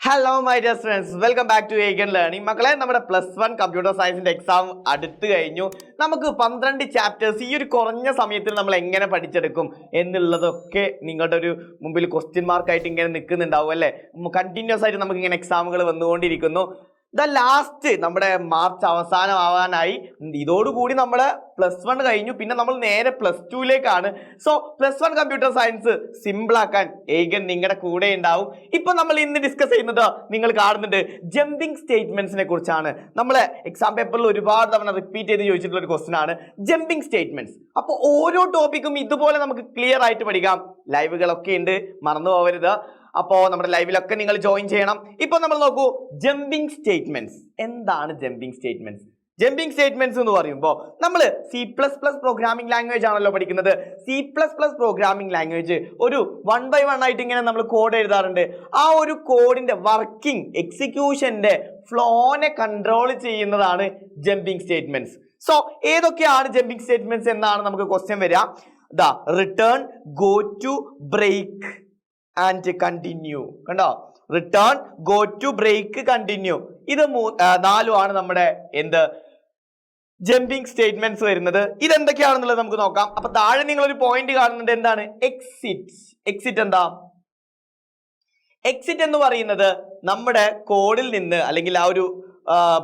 Hello my dear friends, welcome back to again learning. മക്കളെ, നമ്മുടെ +1 computer സയൻസിന്റെ exam അടുത്ത് കഴിഞ്ഞു. നമുക്ക് 12 ചാപ്റ്റേഴ്സ് ഈ ഒരു കുറഞ്ഞ സമയത്തിൽ നമ്മൾ എങ്ങനെ പഠിച്ചെടുക്കും എന്നുള്ളതൊക്കെ നിങ്ങളുടെ ഒരു മുമ്പിൽ ക്വസ്റ്റ്യൻ മാർക്കായിട്ട് ഇങ്ങനെ നിൽക്കുന്നുണ്ടാവും അല്ലേ. കണ്ടിന്യൂസ് ആയിട്ട് നമുക്ക് ഇങ്ങനെ എക്സാമുകൾ വന്നുകൊണ്ടിരിക്കുന്നു. ലാസ്റ്റ് നമ്മുടെ മാർച്ച് അവസാനമാവാനായി. ഇതോടുകൂടി നമ്മള് +1 കഴിഞ്ഞു. പിന്നെ നമ്മൾ നേരെ +2ലേക്കാണ്. സോ +1 കമ്പ്യൂട്ടർ സയൻസ് സിമ്പിൾ ആക്കാൻ ഏഗൻ നിങ്ങളുടെ കൂടെ ഉണ്ടാവും. ഇപ്പൊ നമ്മൾ ഇന്ന് ഡിസ്കസ് ചെയ്യുന്നത് നിങ്ങൾ കാണുന്നുണ്ട് ജമ്പിങ് സ്റ്റേറ്റ്മെന്റ്സിനെ കുറിച്ചാണ്. നമ്മളെ എക്സാം പേപ്പറിൽ ഒരുപാട് തവണ റിപ്പീറ്റ് ചെയ്ത് ചോദിച്ചിട്ടുള്ള ഒരു ക്വസ്റ്റൻ ആണ് ജമ്പിങ് സ്റ്റേറ്റ്മെന്റ്സ്. അപ്പൊ ഓരോ ടോപ്പിക്കും ഇതുപോലെ നമുക്ക് ക്ലിയർ ആയിട്ട് പഠിക്കാം. ലൈവുകളൊക്കെ ഉണ്ട്, മറന്നു പോകരുത്. അപ്പോൾ നമ്മുടെ ലൈവിലൊക്കെ നിങ്ങൾ ജോയിൻ ചെയ്യണം. ഇപ്പൊ നമ്മൾ നോക്കൂ, ജമ്പിങ് സ്റ്റേറ്റ്മെന്റ്സ്. എന്താണ് ജമ്പിങ് സ്റ്റേറ്റ്മെന്റ്സ്? ജമ്പിങ് സ്റ്റേറ്റ്മെന്റ്സ് എന്ന് പറയുമ്പോൾ നമ്മൾ C++ പ്രോഗ്രാമിംഗ് ലാംഗ്വേജ് ആണല്ലോ പഠിക്കുന്നത്. C++ പ്രോഗ്രാമിംഗ് ലാംഗ്വേജ് ഒരു 1 by 1 ആയിട്ട് ഇങ്ങനെ നമ്മൾ കോഡ് എഴുതാറുണ്ട്. ആ ഒരു കോഡിന്റെ വർക്കിംഗ് എക്സിക്യൂഷന്റെ ഫ്ലോനെ കൺട്രോൾ ചെയ്യുന്നതാണ് ജമ്പിങ് സ്റ്റേറ്റ്മെന്റ്സ്. സോ ഏതൊക്കെയാണ് ജമ്പിങ് സ്റ്റേറ്റ്മെന്റ്സ് എന്നാണ് നമുക്ക് ക്വസ്റ്റ്യൻ വരിക. Return, go to, break and continue. കണ്ടോ, return, go to, break, continue. ഇത് നാലുമാണ് നമ്മുടെ എന്ത് ജമ്പിങ് സ്റ്റേറ്റ്മെന്റ്സ് വരുന്നത്. ഇതെന്തൊക്കെയാണെന്നുള്ളത് നമുക്ക് നോക്കാം. അപ്പൊ താഴെ നിങ്ങൾ ഒരു പോയിന്റ് കാണുന്നുണ്ട്. എന്താണ് എക്സിറ്റ്? എക്സിറ്റ് എന്താ? എക്സിറ്റ് എന്ന് പറയുന്നത് നമ്മുടെ കോഡിൽ നിന്ന്, അല്ലെങ്കിൽ ആ ഒരു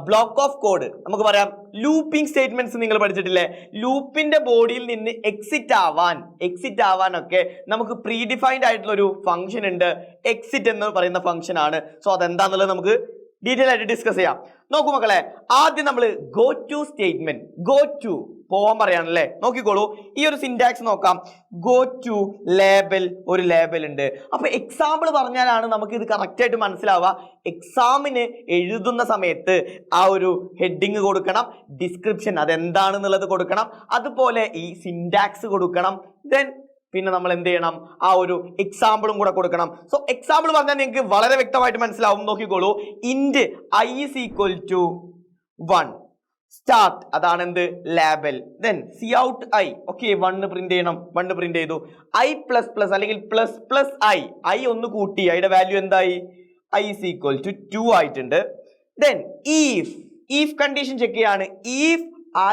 ബ്ലോക്ക് ഓഫ് കോഡ്, നമുക്ക് പറയാം ലൂപ്പിംഗ് സ്റ്റേറ്റ്മെന്റ്സ് നിങ്ങൾ പഠിച്ചിട്ടില്ലേ? ലൂപ്പിന്റെ ബോഡിയിൽ നിന്ന് എക്സിറ്റ് ആവാൻ ഒക്കെ നമുക്ക് പ്രീ ഡിഫൈൻഡ് ആയിട്ടുള്ള ഒരു ഫംഗ്ഷൻ ഉണ്ട്. എക്സിറ്റ് എന്ന് പറയുന്ന ഫംഗ്ഷൻ ആണ്. സോ അതെന്താന്നുള്ളത് നമുക്ക് ഡീറ്റെയിൽ ആയിട്ട് ഡിസ്കസ് ചെയ്യാം. നോക്കൂ മക്കളെ, ആദ്യം നമ്മൾ go to statement. Go to പോവാൻ പറയാണല്ലേ. നോക്കിക്കോളൂ, ഈ ഒരു സിന്റാക്സ് നോക്കാം. ഗോ ടു ലേബൽ, ഒരു ലേബൽ ഉണ്ട്. അപ്പൊ എക്സാമ്പിൾ പറഞ്ഞാലാണ് നമുക്ക് ഇത് കറക്റ്റ് ആയിട്ട് മനസ്സിലാവുക. എക്സാമിന് എഴുതുന്ന സമയത്ത് ആ ഒരു ഹെഡിങ് കൊടുക്കണം, ഡിസ്ക്രിപ്ഷൻ അതെന്താണെന്നുള്ളത് കൊടുക്കണം, അതുപോലെ ഈ സിന്റാക്സ് കൊടുക്കണം. ദെൻ പിന്നെ നമ്മൾ എന്ത് ചെയ്യണം, ആ ഒരു എക്സാമ്പിളും കൂടെ കൊടുക്കണം. സോ എക്സാമ്പിൾ പറഞ്ഞാൽ നിങ്ങൾക്ക് വളരെ വ്യക്തമായിട്ട് മനസ്സിലാവും. നോക്കിക്കോളൂ, ഇന്റ് i = 1 സ്റ്റാർട്ട്, അതാണ് എന്ത് label. Then cout i, okay 1 print ചെയ്യണം. 1 പ്രിന്റ് ചെയ്തു. i++ അല്ലെങ്കിൽ ++i ഒന്ന് കൂട്ടി, അതിന്റെ വാല്യൂ എന്തായി? i = 2 ആയിട്ടുണ്ട്. ദെൻ if കണ്ടീഷൻ ചെക്ക് ചെയ്യാണ്. if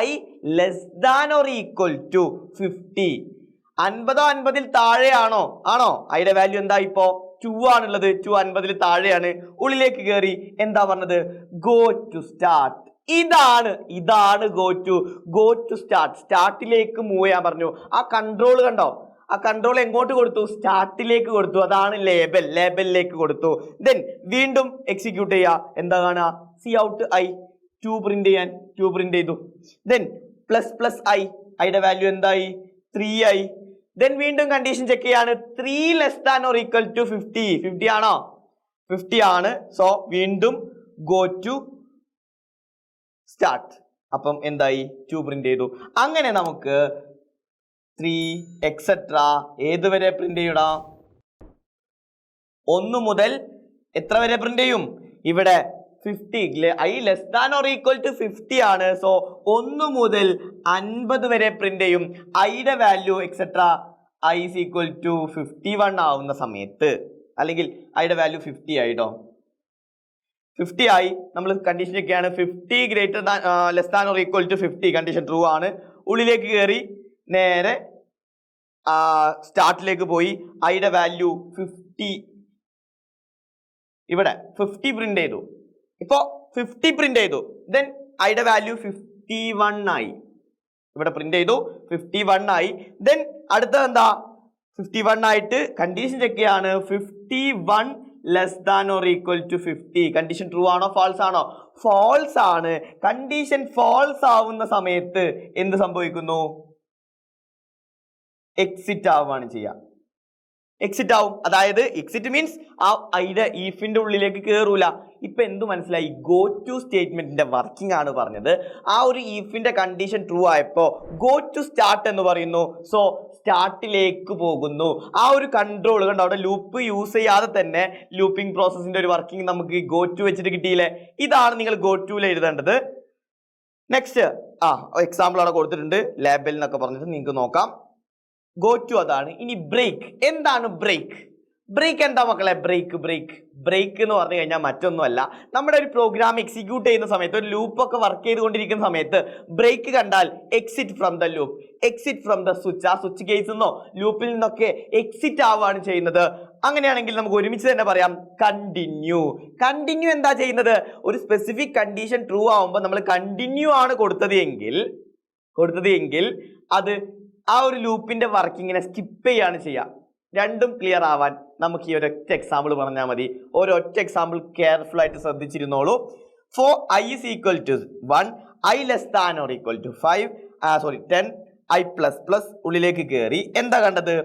i <= 50, 50 താഴെയാണോ? ആണോ? അതിന്റെ വാല്യൂ എന്താ? ഇപ്പോ 2 ആണുള്ളത്. 2 50 താഴെയാണ്. ഉള്ളിലേക്ക് കയറി എന്താ പറഞ്ഞത്? Go to start. ഇതാണ് ഗോ ടു സ്റ്റാർട്ട്. സ്റ്റാർട്ടിലേക്ക് മൂവ് ചെയ്യാൻ പറഞ്ഞു. ആ കൺട്രോൾ കണ്ടോ? ആ കൺട്രോൾ എങ്ങോട്ട് കൊടുത്തു? സ്റ്റാർട്ടിലേക്ക് കൊടുത്തു. അതാണ് ലേബലിലേക്ക് കൊടുത്തു. ദെൻ വീണ്ടും എക്സിക്യൂട്ട് ചെയ്യുക. എന്താ കാണുക? cout i 2 പ്രിന്റ് ചെയ്യാൻ 2 പ്രിന്റ് ചെയ്തു. ദെൻ ++i, അതിന്റെ വാല്യൂ എന്തായി? 3i. ദെൻ വീണ്ടും കണ്ടീഷൻ ചെക്ക് ചെയ്യാണ്. 3 <= 50. 50 ആണോ? 50 ആണ്. സോ വീണ്ടും ഗോ ടു സ്റ്റാർട്ട്. അപ്പം എന്തായി? 2 പ്രിന്റ് ചെയ്തു. അങ്ങനെ നമുക്ക് 3 എക്സെട്ര ഏതുവരെ പ്രിന്റ് ചെയ്യണം? 1 മുതൽ എത്ര വരെ പ്രിന്റ് ചെയ്യും? ഇവിടെ 50 i <= 50 ആണ്. സോ 1 മുതൽ 50 വരെ പ്രിന്റ് ചെയ്യും. ഐയുടെ വാല്യൂ എക്സെട്ര i = 51 ആവുന്ന സമയത്ത്, അല്ലെങ്കിൽ ഐയുടെ വാല്യൂ 50 ആയിട്ടോ. 50 ആയി. നമ്മൾ കണ്ടീഷൻ ഒക്കെയാണ് 50 <= 50. കണ്ടീഷൻ ട്രൂ ആണ്. ഉള്ളിലേക്ക് കയറി നേരെ സ്റ്റാർട്ടിലേക്ക് പോയി. ഐയുടെ വാല്യൂ 50, ഇവിടെ 50 പ്രിന്റ് ചെയ്തു. ഇപ്പോ 50 പ്രിന്റ് ചെയ്തു. ദെൻ ഐയുടെ വാല്യൂ 51 ആയി. ഇവിടെ പ്രിന്റ് ചെയ്തു, 51 ആയി. ദെൻ അടുത്തത് എന്താ? 51 ആയിട്ട് കണ്ടീഷൻ ചെക്ക് ചെയ്യാണ്. 51 <= 50. കണ്ടീഷൻ ട്രൂ ആണോ ഫാൾസ് ആണോ? ഫാൾസ് ആണ്. കണ്ടീഷൻ ഫാൾസ് ആവുന്ന സമയത്ത് എന്ത് സംഭവിക്കുന്നു? എക്സിറ്റ് ആവുകയാണ് ചെയ്യുക. എക്സിറ്റ് ആവും. അതായത് എക്സിറ്റ് മീൻസ് ആ ഐയുടെ ഈഫിന്റെ ഉള്ളിലേക്ക് കയറൂല. ഇപ്പൊ എന്തു മനസ്സിലായി? ഗോ ടു സ്റ്റേറ്റ്മെന്റിന്റെ വർക്കിംഗ് ആണ് പറഞ്ഞത്. ആ ഒരു ഈഫിന്റെ കണ്ടീഷൻ ട്രൂ ആയപ്പോ ഗോ ടു സ്റ്റാർട്ട് എന്ന് പറയുന്നു. സോ സ്റ്റാർട്ടിലേക്ക് പോകുന്നു. ആ ഒരു കൺട്രോൾ കണ്ടോ, അവിടെ ലൂപ്പ് യൂസ് ചെയ്യാതെ തന്നെ ലൂപ്പിംഗ് പ്രോസസ്സിന്റെ ഒരു വർക്കിംഗ് നമുക്ക് ഗോ ടു വെച്ചിട്ട് കിട്ടിയില്ലേ? ഇതാണ് നിങ്ങൾ ഗോ ടുവിൽ എഴുതേണ്ടത്. നെക്സ്റ്റ് എക്സാമ്പിൾ അവിടെ കൊടുത്തിട്ടുണ്ട്, ലേബൽ എന്നൊക്കെ പറഞ്ഞിട്ട് നിങ്ങൾക്ക് നോക്കാം. ഗോ ടു അതാണ്. ഇനി ബ്രേക്ക്. എന്താണ് ബ്രേക്ക്? ബ്രേക്ക് എന്താ മക്കളെ? ബ്രേക്ക് എന്ന് പറഞ്ഞു കഴിഞ്ഞാൽ മറ്റൊന്നുമല്ല, നമ്മുടെ ഒരു പ്രോഗ്രാം എക്സിക്യൂട്ട് ചെയ്യുന്ന സമയത്ത്, ഒരു ലൂപ്പ് ഒക്കെ വർക്ക് ചെയ്തുകൊണ്ടിരിക്കുന്ന സമയത്ത് ബ്രേക്ക് കണ്ടാൽ exit from the loop, exit from the switch, ആ സ്വിച്ച് കേസിൽ നിന്നോ ലൂപ്പിൽ നിന്നൊക്കെ എക്സിറ്റ് ആവുകയാണ് ചെയ്യുന്നത്. അങ്ങനെയാണെങ്കിൽ നമുക്ക് ഒരുമിച്ച് തന്നെ പറയാം കണ്ടിന്യൂ. കണ്ടിന്യൂ എന്താ ചെയ്യുന്നത്? ഒരു സ്പെസിഫിക് കണ്ടീഷൻ ട്രൂ ആവുമ്പോൾ നമ്മൾ കണ്ടിന്യൂ ആണ് കൊടുത്തത് എങ്കിൽ അത് ആ ഒരു ലൂപ്പിന്റെ വർക്കിങ്ങിനെ സ്കിപ്പ് ചെയ്യാണ് ചെയ്യുക. രണ്ടും ക്ലിയർ ആവാൻ നമുക്ക് ഈ ഒരൊറ്റ എക്സാമ്പിൾ പറഞ്ഞാൽ മതി. ഒരൊറ്റ എക്സാമ്പിൾ കെയർഫുൾ ആയിട്ട് ശ്രദ്ധിച്ചിരുന്നോളൂ. For i is equal to 1, i less than or equal to 10, i plus plus ഉള്ളിലേക്ക് കയറി എന്താ കണ്ടത്?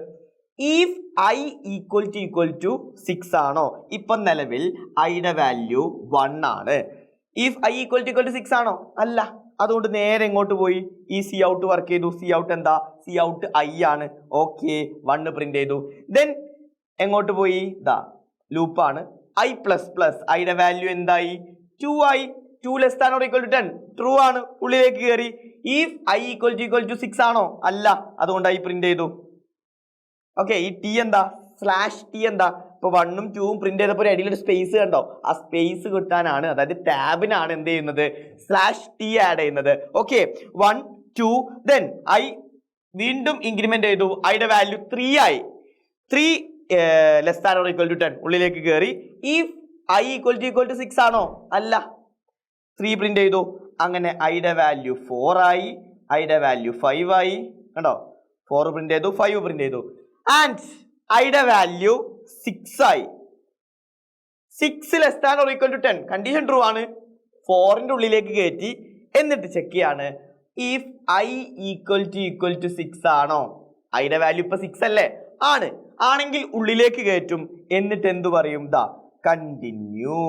ഇഫ് i equal to 6 ആണോ? ഇപ്പം നിലവിൽ ഐയുടെ വാല്യൂ 1 ആണ്. ഇഫ് i equal to 6 ആണോ? അല്ല. അതുകൊണ്ട് നേരെ എങ്ങോട്ട് പോയി? ഈ സി ഔട്ട് വർക്ക് ചെയ്തു. സി ഔട്ട് എന്താ? സി ഔട്ട് ഐ ആണ്. ഓക്കെ, 1 പ്രിന്റ് ചെയ്തു. ദെൻ എങ്ങോട്ട് പോയി? ദാ ലൂപ്പാണ്. ഐ പ്ലസ് പ്ലസ് ഐയുടെ വാല്യൂ എന്തായി? 2i, 2 less than or equal to 10 true ആണ്. ഉള്ളിലേക്ക് കയറി. ഇഫ് i equal to 6 ആണോ? അല്ല. അതുകൊണ്ട് ഐ പ്രിന്റ് ചെയ്തു. ഓക്കെ, ഈ ടി എന്താ? സ്ലാഷ് ടി എന്താ? ഇപ്പൊ 1ഉം 2ഉം പ്രിന്റ് ചെയ്തപ്പോൾ അടിയിലൊരു സ്പേസ് കണ്ടോ? ആ സ്പേസ് കിട്ടാനാണ്, അതായത് ടാബിനാണ് എന്ത് ചെയ്യുന്നത്? സ്ലാഷ് ടി ആഡ് ചെയ്യുന്നത്. ഓക്കെ, 1 2 ദെൻ ഐ വീണ്ടും ഇൻക്രിമെന്റ് ചെയ്തു. ഐയുടെ വാല്യൂ 3 ആയി. 3 less than or equal to 10 ഉള്ളിലേക്ക് കയറി. ഇഫ് i equal to 6 ആണോ? അല്ല. 3 പ്രിന്റ് ചെയ്തു. അങ്ങനെ ഐയുടെ വാല്യൂ 4 ആയി. ഐയുടെ വാല്യൂ 5 ആയി. കണ്ടോ? 4 പ്രിന്റ് ചെയ്തു, 5 പ്രിന്റ് ചെയ്തു. ആൻഡ് ഐയുടെ വാല്യൂ 6 ആയി. 6 less than or equal to 10 condition true ആണ്. 4ന്റെ ഉള്ളിലേക്ക് കയറ്റി. എന്നിട്ട് ചെക്ക് ചെയ്യാണ് ഇഫ് i equal to 6 ആണോ? ഐയുടെ വാല്യൂ ഇപ്പൊ 6 അല്ലേ? ആണ്. ആണെങ്കിൽ ഉള്ളിലേക്ക് കയറ്റും. എന്നിട്ട് എന്തു പറയും? ദാ കണ്ടിന്യൂ.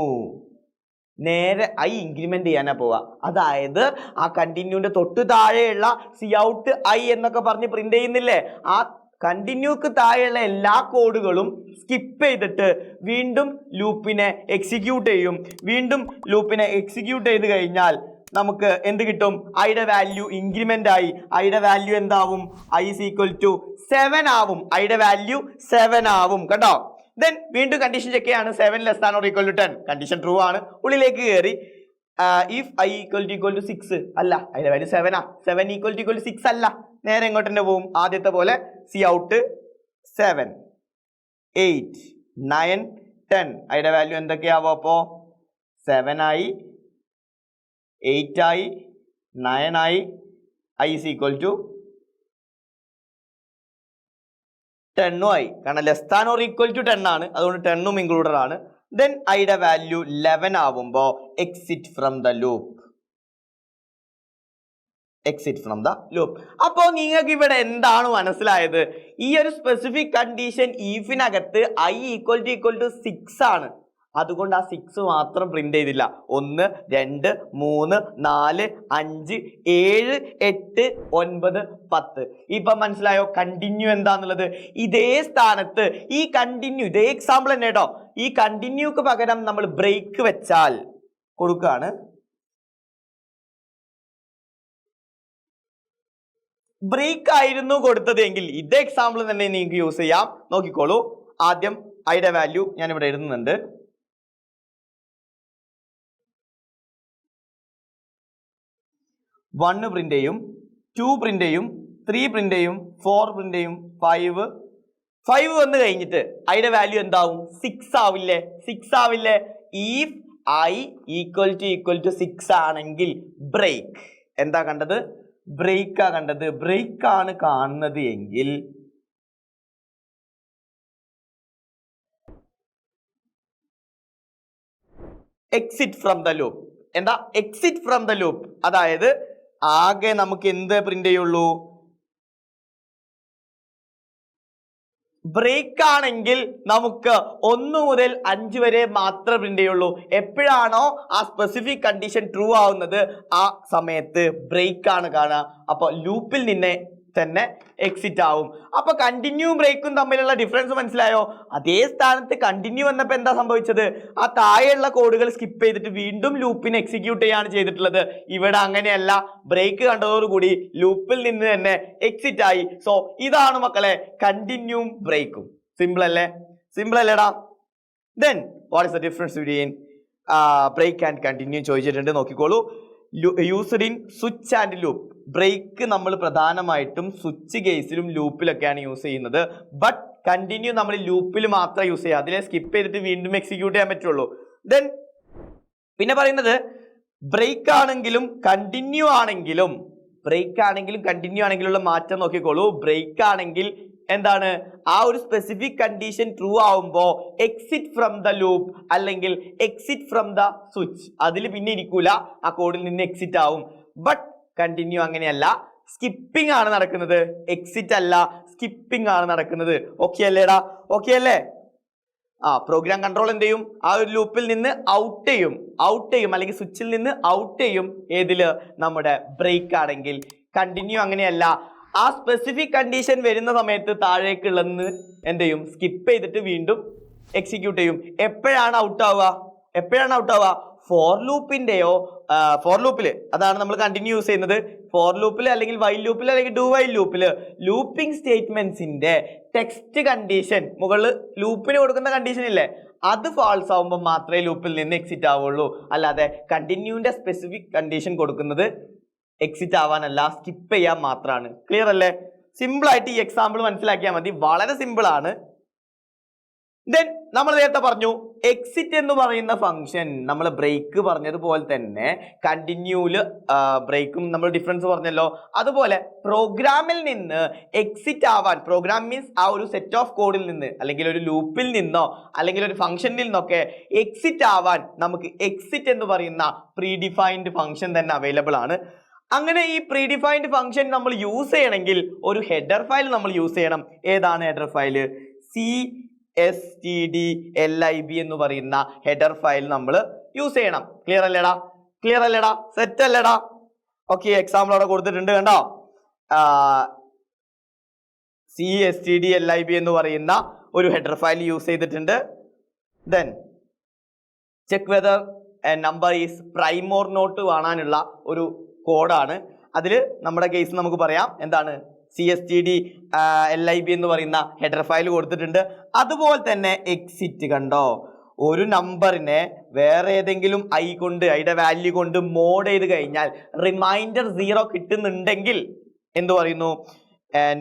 നേരെ ഐ ഇൻക്രിമെന്റ് ചെയ്യാനാ പോവാ. അതായത് ആ കണ്ടിന്യൂന്റെ തൊട്ട് താഴെയുള്ള സി ഔട്ട് ഐ എന്നൊക്കെ പറഞ്ഞ് പ്രിന്റ് ചെയ്യുന്നില്ലേ, ആ കണ്ടിന്യൂക്ക് താഴെയുള്ള എല്ലാ കോഡുകളും സ്കിപ്പ് ചെയ്തിട്ട് വീണ്ടും ലൂപ്പിനെ എക്സിക്യൂട്ട് ചെയ്യും. വീണ്ടും ലൂപ്പിനെ എക്സിക്യൂട്ട് ചെയ്ത് കഴിഞ്ഞാൽ നമുക്ക് എന്ത് കിട്ടും? ഐയുടെ വാല്യൂ ഇൻക്രിമെന്റ് ആയി. ഐയുടെ വാല്യൂ എന്താവും? i is equal to 7 ആവും. ഐയുടെ വാല്യൂ 7 ആവും. കണ്ടോ? ദെൻ വീണ്ടും കണ്ടീഷൻ ചെക്ക് ചെയ്യാണ്. 7 less than or equal to 10 condition true ആണ്. ഉള്ളിലേക്ക് കയറി. ഇഫ് i equal to 6 അല്ല, ഐയുടെ വാല്യൂ 7 ആ. 7 equal to 6 അല്ല. നേരെ എങ്ങോട്ട് തന്നെ പോവും? ആദ്യത്തെ പോലെ സി ഔട്ട് 7 8 9 10 ഐയുടെ വാല്യൂ എന്തൊക്കെയാവോ? അപ്പോ 7 ആയി, 8 ആയി, 9 ആയി. i is equal to 10 ആയി. കാരണം less than or equal to 10 ആണ്. അതുകൊണ്ട് 10ഉം ഇൻക്ലൂഡഡ് ആണ്. ദെൻ ഐയുടെ വാല്യൂ 11 ആവുമ്പോ exit from the loop. Exit from the loop. അപ്പോൾ നിങ്ങൾക്ക് ഇവിടെ എന്താണ് മനസ്സിലായത്? ഈ ഒരു സ്പെസിഫിക് കണ്ടീഷൻ ഈഫിനകത്ത് i equal to 6 ആണ്. അതുകൊണ്ട് ആ 6 മാത്രം പ്രിന്റ് ചെയ്തില്ല. 1 2 3 4 5 7 8 9 10. ഇപ്പൊ മനസ്സിലായോ കണ്ടിന്യൂ എന്താന്നുള്ളത്? ഇതേ സ്ഥാനത്ത് ഈ കണ്ടിന്യൂ, ഇതേ എക്സാമ്പിൾ തന്നെ കേട്ടോ, ഈ കണ്ടിന്യൂക്ക് പകരം നമ്മൾ ബ്രേക്ക് വെച്ചാൽ കൊടുക്കുകയാണ്. ബ്രേക്ക് ആയിരുന്നു കൊടുത്തതെങ്കിൽ ഇതേ എക്സാമ്പിൾ തന്നെ നിങ്ങൾക്ക് യൂസ് ചെയ്യാം. നോക്കിക്കോളൂ. ആദ്യം ഐയുടെ വാല്യൂ ഞാൻ ഇവിടെ എഴുതുന്നുണ്ട്. 1 പ്രിന്റ് ചെയ്യും, 2 പ്രിന്റ് ചെയ്യും, 3 പ്രിന്റ് ചെയ്യും, 4 പ്രിന്റ് ചെയ്യും, 5 വന്നു കഴിഞ്ഞിട്ട് ഐയുടെ വാല്യൂ എന്താവും? 6 ആവില്ലേ? 6 ആവില്ലേ? ഇഫ് i equal to 6 ആണെങ്കിൽ ബ്രേക്ക് എന്താ കണ്ടത്? ബ്രേക്കാ കണ്ടത്. ബ്രേക്ക് ആണ് കാണുന്നത് എങ്കിൽ എക്സിറ്റ് ഫ്രം ദ ലൂപ്പ്. എന്താ എക്സിറ്റ് ഫ്രം ദ ലൂപ്പ്? അതായത് ആകെ നമുക്ക് എന്ത് പ്രിന്റ് ചെയ്യുള്ളൂ? ബ്രേക്ക് ആണെങ്കിൽ നമുക്ക് 1 മുതൽ 5 വരെ മാത്രമേ പ്രിന്റ് ചെയ്യുള്ളൂ. എപ്പോഴാണോ ആ സ്പെസിഫിക് കണ്ടീഷൻ ട്രൂ ആവുന്നത് ആ സമയത്ത് ബ്രേക്ക് ആണ് കാണുക. അപ്പൊ ലൂപ്പിൽ നിന്ന് തന്നെ എക്സിറ്റ് ആവും. അപ്പൊ കണ്ടിന്യൂവും ബ്രേക്കും തമ്മിലുള്ള ഡിഫറൻസ് മനസ്സിലായോ? അതേ സ്ഥാനത്ത് കണ്ടിന്യൂ വന്നപ്പോ എന്താ സംഭവിച്ചത്? ആ താഴെയുള്ള കോഡുകൾ സ്കിപ്പ് ചെയ്തിട്ട് വീണ്ടും ലൂപ്പിനെ എക്സിക്യൂട്ട് ചെയ്യാണ് ചെയ്തിട്ടുള്ളത്. ഇവിടെ അങ്ങനെയല്ല. ബ്രേക്ക് കണ്ടതോടുകൂടി ലൂപ്പിൽ നിന്ന് തന്നെ എക്സിറ്റ് ആയി. സോ ഇതാണ് മക്കളെ കണ്ടിന്യൂവും ബ്രേക്കും. സിമ്പിൾ അല്ലേ? സിമ്പിൾ അല്ലേടാ? Then what is the difference between break and continue ചോദിച്ചിട്ടുണ്ട്, നോക്കിക്കോളൂ. Used in switch and loop. Break നമ്മൾ പ്രധാനമായിട്ടും സ്വിച്ച് കേസിലും ലൂപ്പിലൊക്കെയാണ് യൂസ് ചെയ്യുന്നത്. ബട്ട് കണ്ടിന്യൂ നമ്മൾ ലൂപ്പിൽ മാത്രമേ യൂസ് ചെയ്യുക, അതിനെ സ്കിപ്പ് ചെയ്തിട്ട് വീണ്ടും എക്സിക്യൂട്ട് ചെയ്യാൻ പറ്റുള്ളൂ. ദെൻ പിന്നെ പറയുന്നത് ബ്രേക്ക് ആണെങ്കിലും കണ്ടിന്യൂ ആണെങ്കിലും ഉള്ള മാറ്റം നോക്കിക്കോളൂ. ബ്രേക്ക് ആണെങ്കിൽ എന്താണ്, ആ ഒരു സ്പെസിഫിക് കണ്ടീഷൻ ട്രൂ ആവുമ്പോൾ എക്സിറ്റ് ഫ്രം ദ ലൂപ്പ് അല്ലെങ്കിൽ എക്സിറ്റ് ഫ്രം ദ സ്വിച്ച്, അതിൽ പിന്നെ ഇരിക്കൂല, ആ കോഡിൽ നിന്ന് എക്സിറ്റ് ആവും. ബട്ട് കണ്ടിന്യൂ അങ്ങനെയല്ല, സ്കിപ്പിംഗ് ആണ് നടക്കുന്നത്, എക്സിറ്റ് അല്ല, സ്കിപ്പിംഗ് ആണ് നടക്കുന്നത്. ഓക്കെ അല്ലേടാ? ഓക്കെ അല്ലേ? പ്രോഗ്രാം കൺട്രോൾ എന്ത് ചെയ്യും, ആ ഒരു ലൂപ്പിൽ നിന്ന് ഔട്ട് ചെയ്യും അല്ലെങ്കിൽ സ്വിച്ചിൽ നിന്ന് ഔട്ട് ചെയ്യും. ഏതില്? നമ്മുടെ ബ്രേക്ക് ആണെങ്കിൽ. കണ്ടിന്യൂ അങ്ങനെയല്ല, ആ സ്പെസിഫിക് കണ്ടീഷൻ വരുന്ന സമയത്ത് താഴേക്കുള്ളതെന്ന് എന്ത് ചെയ്യും, സ്കിപ്പ് ചെയ്തിട്ട് വീണ്ടും എക്സിക്യൂട്ട് ചെയ്യും. എപ്പോഴാണ് ഔട്ട് ആവുക? ഫോർ ലൂപ്പിൽ അതാണ് നമ്മൾ കണ്ടിന്യൂ യൂസ് ചെയ്യുന്നത്. ഫോർ ലൂപ്പിൽ അല്ലെങ്കിൽ വൈൽ ലൂപ്പിൽ അല്ലെങ്കിൽ ഡു വൈൽ ലൂപ്പിൽ ലൂപ്പിംഗ് സ്റ്റേറ്റ്മെന്റ്സിന്റെ ടെക്സ്റ്റ് കണ്ടീഷൻ, മുകളിൽ ലൂപ്പിന് കൊടുക്കുന്ന കണ്ടീഷൻ ഇല്ലേ, അത് ഫാൾസ് ആവുമ്പോൾ മാത്രമേ ലൂപ്പിൽ നിന്ന് എക്സിറ്റ് ആവുള്ളൂ. അല്ലാതെ കണ്ടിന്യൂവിന്റെ സ്പെസിഫിക് കണ്ടീഷൻ കൊടുക്കുന്നത് എക്സിറ്റ് ആവാനല്ല, സ്കിപ്പ് ചെയ്യാൻ മാത്രമാണ്. ക്ലിയർ അല്ലേ? സിമ്പിൾ ആയിട്ട് ഈ എക്സാമ്പിൾ മനസ്സിലാക്കിയാൽ മതി, വളരെ സിമ്പിൾ ആണ്. ദെൻ നമ്മൾ നേരത്തെ പറഞ്ഞു എക്സിറ്റ് എന്ന് പറയുന്ന ഫംഗ്ഷൻ നമ്മൾ ബ്രേക്ക് പറഞ്ഞതുപോലെ തന്നെ കണ്ടിന്യൂല് ബ്രേക്കും നമ്മൾ ഡിഫറൻസ് പറഞ്ഞല്ലോ. അതുപോലെ പ്രോഗ്രാമിൽ നിന്ന് എക്സിറ്റ് ആവാൻ, പ്രോഗ്രാം മീൻസ് ആ ഒരു സെറ്റ് ഓഫ് കോഡിൽ നിന്ന് അല്ലെങ്കിൽ ഒരു ലൂപ്പിൽ നിന്നോ അല്ലെങ്കിൽ ഒരു ഫംഗ്ഷനിൽ നിന്നൊക്കെ എക്സിറ്റ് ആവാൻ നമുക്ക് എക്സിറ്റ് എന്ന് പറയുന്ന പ്രീ ഡിഫൈൻഡ് ഫംഗ്ഷൻ തന്നെ അവൈലബിൾ ആണ്. അങ്ങനെ ഈ പ്രീ ഡിഫൈൻഡ് ഫംഗ്ഷൻ നമ്മൾ യൂസ് ചെയ്യണമെങ്കിൽ ഒരു ഹെഡർ ഫയൽ നമ്മൾ യൂസ് ചെയ്യണം. ഏതാണ് ഹെഡർ ഫയൽ? CSTDLIB എന്ന് പറയുന്ന ഹെഡർ ഫയൽ നമ്മൾ യൂസ് ചെയ്യണം. ക്ലിയർ അല്ലേടാ? സെറ്റ് അല്ലേടാ? ഓക്കെ, എക്സാമ്പിൾ അവിടെ കൊടുത്തിട്ടുണ്ട്, കണ്ടോ? CSTDLIB എന്ന് പറയുന്ന ഒരു ഹെഡർ ഫയൽ യൂസ് ചെയ്തിട്ടുണ്ട്. Then check whether number is prime or not കാണാനുള്ള ഒരു കോഡാണ്. അതിൽ നമ്മുടെ കേസ് നമുക്ക് പറയാം എന്താണ്, CSTDLIB എന്ന് പറയുന്ന ഹെഡർ ഫയൽ കൊടുത്തിട്ടുണ്ട്. അതുപോലെ തന്നെ എക്സിറ്റ് കണ്ടോ, ഒരു നമ്പറിനെ വേറെ ഏതെങ്കിലും ഐയുടെ വാല്യൂ കൊണ്ട് മോഡ് ചെയ്ത് കഴിഞ്ഞാൽ റിമൈൻഡർ 0 കിട്ടുന്നുണ്ടെങ്കിൽ എന്ത് പറയുന്നു,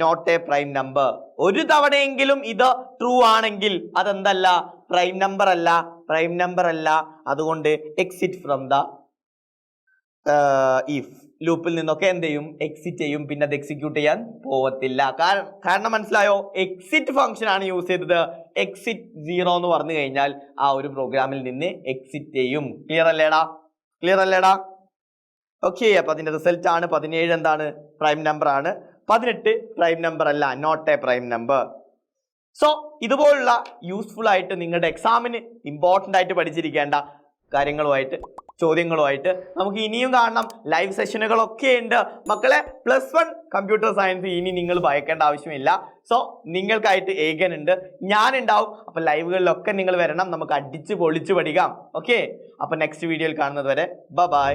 നോട്ട് എ പ്രൈം നമ്പർ. ഒരു തവണയെങ്കിലും ഇത് ട്രൂ ആണെങ്കിൽ അതെന്തല്ല, പ്രൈം നമ്പർ അല്ല. അതുകൊണ്ട് എക്സിറ്റ് ഫ്രം ദ ഇഫ് ലൂപ്പിൽ നിന്നൊക്കെ എന്ത് ചെയ്യും, എക്സിറ്റ് ചെയ്യും. പിന്നെ അത് എക്സിക്യൂട്ട് ചെയ്യാൻ പോവത്തില്ല. കാരണം മനസ്സിലായോ, എക്സിറ്റ് ഫംഗ്ഷൻ ആണ് യൂസ് ചെയ്തത്. എക്സിറ്റ് 0 എന്ന് പറഞ്ഞു കഴിഞ്ഞാൽ ആ ഒരു പ്രോഗ്രാമിൽ നിന്ന് എക്സിറ്റ് ചെയ്യും. ക്ലിയർ അല്ലേടാ? ഓക്കെ, അപ്പൊ അതിന്റെ റിസൾട്ട് ആണ് 17 എന്താണ്, പ്രൈം നമ്പർ ആണ്. 18 പ്രൈം നമ്പർ അല്ല, not a prime number. So ഇതുപോലുള്ള യൂസ്ഫുൾ ആയിട്ട് നിങ്ങളുടെ എക്സാമിന് ഇമ്പോർട്ടൻ്റ് ആയിട്ട് പഠിച്ചിരിക്കേണ്ട കാര്യങ്ങളുമായിട്ട് ചോദ്യങ്ങളുമായിട്ട് നമുക്ക് ഇനിയും കാണണം. ലൈവ് സെഷനുകളൊക്കെ ഉണ്ട് മക്കളെ. +1 കമ്പ്യൂട്ടർ സയൻസ് ഇനി നിങ്ങൾ ഭയക്കേണ്ട ആവശ്യമില്ല. സോ നിങ്ങൾക്കായിട്ട് ഏകൻ ഉണ്ട്, ഞാൻ ഉണ്ടാവും. അപ്പൊ ലൈവുകളിലൊക്കെ നിങ്ങൾ വരണം, നമുക്ക് അടിച്ച് പൊളിച്ച് പഠിക്കാം. ഓക്കെ, അപ്പൊ നെക്സ്റ്റ് വീഡിയോയിൽ കാണുന്നത് വരെ ബൈ.